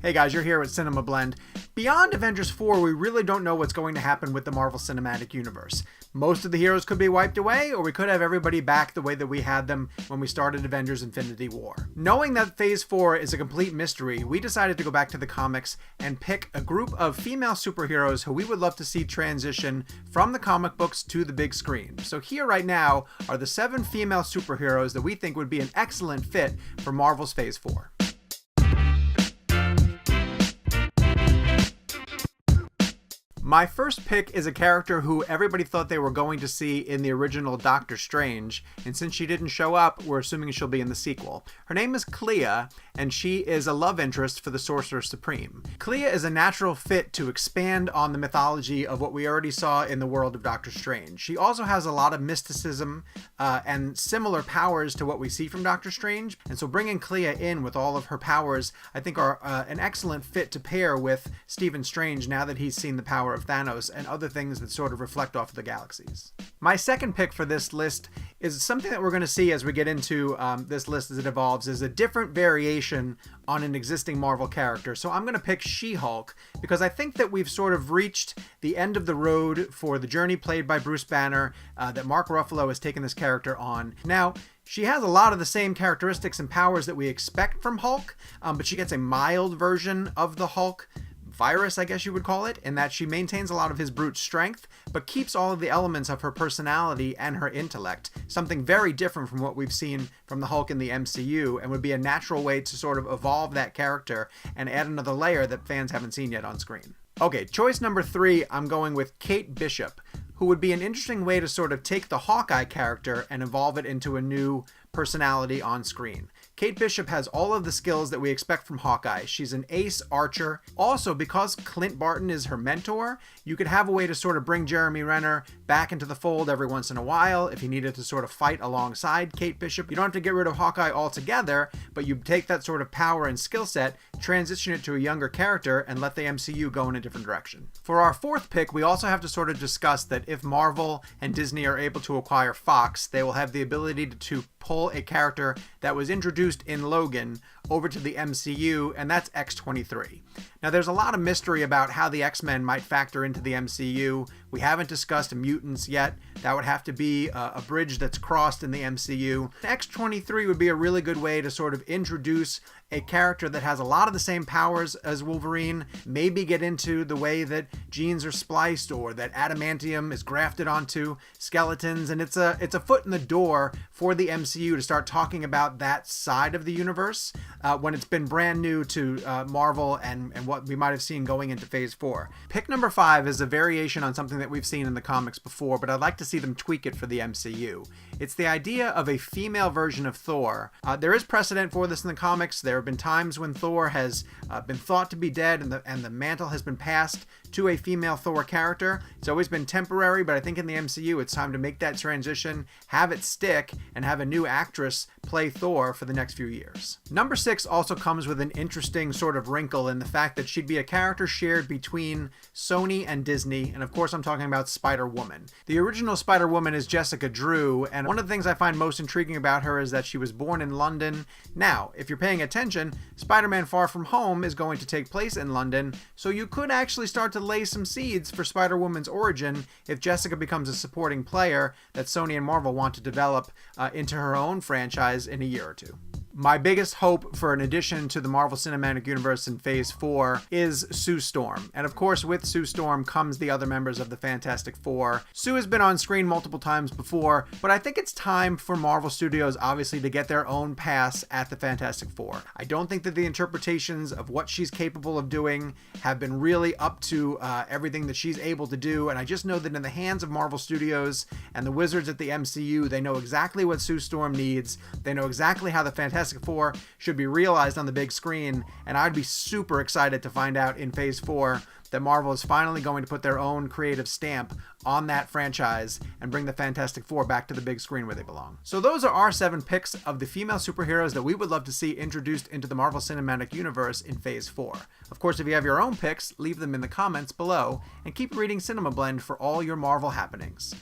Hey guys, you're here with CinemaBlend. Beyond Avengers 4, we really don't know what's going to happen with the Marvel Cinematic Universe. Most of the heroes could be wiped away, or we could have everybody back the way that we had them when we started Avengers Infinity War. Knowing that Phase 4 is a complete mystery, we decided to go back to the comics and pick a group of female superheroes who we would love to see transition from the comic books to the big screen. So here right now are the 7 female superheroes that we think would be an excellent fit for Marvel's Phase 4. My first pick is a character who everybody thought they were going to see in the original Doctor Strange, and since she didn't show up, we're assuming she'll be in the sequel. Her name is Clea, and she is a love interest for the Sorcerer Supreme. Clea is a natural fit to expand on the mythology of what we already saw in the world of Doctor Strange. She also has a lot of mysticism and similar powers to what we see from Doctor Strange, and so bringing Clea in with all of her powers, I think are an excellent fit to pair with Stephen Strange now that he's seen the power of Thanos and other things that sort of reflect off of the galaxies. My second pick for this list is something that we're going to see as we get into this list as it evolves, is a different variation on an existing Marvel character. So I'm going to pick She-Hulk because I think that we've sort of reached the end of the road for the journey played by Bruce Banner that Mark Ruffalo has taken this character on. Now, she has a lot of the same characteristics and powers that we expect from Hulk, but she gets a mild version of the Hulk virus, I guess you would call it, in that she maintains a lot of his brute strength, but keeps all of the elements of her personality and her intellect, something very different from what we've seen from the Hulk in the MCU, and would be a natural way to sort of evolve that character and add another layer that fans haven't seen yet on screen. Okay, choice number 3, I'm going with Kate Bishop, who would be an interesting way to sort of take the Hawkeye character and evolve it into a new personality on screen. Kate Bishop has all of the skills that we expect from Hawkeye. She's an ace archer. Also, because Clint Barton is her mentor, you could have a way to sort of bring Jeremy Renner back into the fold every once in a while if he needed to sort of fight alongside Kate Bishop. You don't have to get rid of Hawkeye altogether, but you take that sort of power and skill set, transition it to a younger character, and let the MCU go in a different direction. For our fourth pick, we also have to sort of discuss that if Marvel and Disney are able to acquire Fox, they will have the ability to pull a character that was introduced in Logan over to the MCU, and that's X-23. Now, there's a lot of mystery about how the X-Men might factor into the MCU. We haven't discussed mutants yet. That would have to be a bridge that's crossed in the MCU. X-23 would be a really good way to sort of introduce a character that has a lot of the same powers as Wolverine, maybe get into the way that genes are spliced or that adamantium is grafted onto skeletons, and it's a foot in the door for the MCU to start talking about that side of the universe when it's been brand new to Marvel and what we might have seen going into Phase 4. Pick number 5 is a variation on something that we've seen in the comics before, but I'd like to see them tweak it for the MCU. It's the idea of a female version of Thor. There is precedent for this in the comics. There have been times when Thor has been thought to be dead and the mantle has been passed to a female Thor character. It's always been temporary, but I think in the MCU it's time to make that transition, have it stick, and have a new actress play Thor for the next few years. Number 6 also comes with an interesting sort of wrinkle in the fact that she'd be a character shared between Sony and Disney, and of course I'm talking about Spider-Woman. The original Spider-Woman is Jessica Drew, and one of the things I find most intriguing about her is that she was born in London. Now, if you're paying attention, Spider-Man Far From Home is going to take place in London, so you could actually start to lay some seeds for Spider-Woman's origin if Jessica becomes a supporting player that Sony and Marvel want to develop into her own franchise in a year or two. My biggest hope for an addition to the Marvel Cinematic Universe in Phase 4 is Sue Storm. And of course, with Sue Storm comes the other members of the Fantastic Four. Sue has been on screen multiple times before, but I think it's time for Marvel Studios, obviously, to get their own pass at the Fantastic Four. I don't think that the interpretations of what she's capable of doing have been really up to everything that she's able to do, and I just know that in the hands of Marvel Studios and the wizards at the MCU, they know exactly what Sue Storm needs. They know exactly how the Fantastic Four should be realized on the big screen, and I'd be super excited to find out in Phase 4 that Marvel is finally going to put their own creative stamp on that franchise and bring the Fantastic Four back to the big screen where they belong. So those are our 7 picks of the female superheroes that we would love to see introduced into the Marvel Cinematic Universe in Phase 4. Of course, if you have your own picks, leave them in the comments below, and keep reading CinemaBlend for all your Marvel happenings.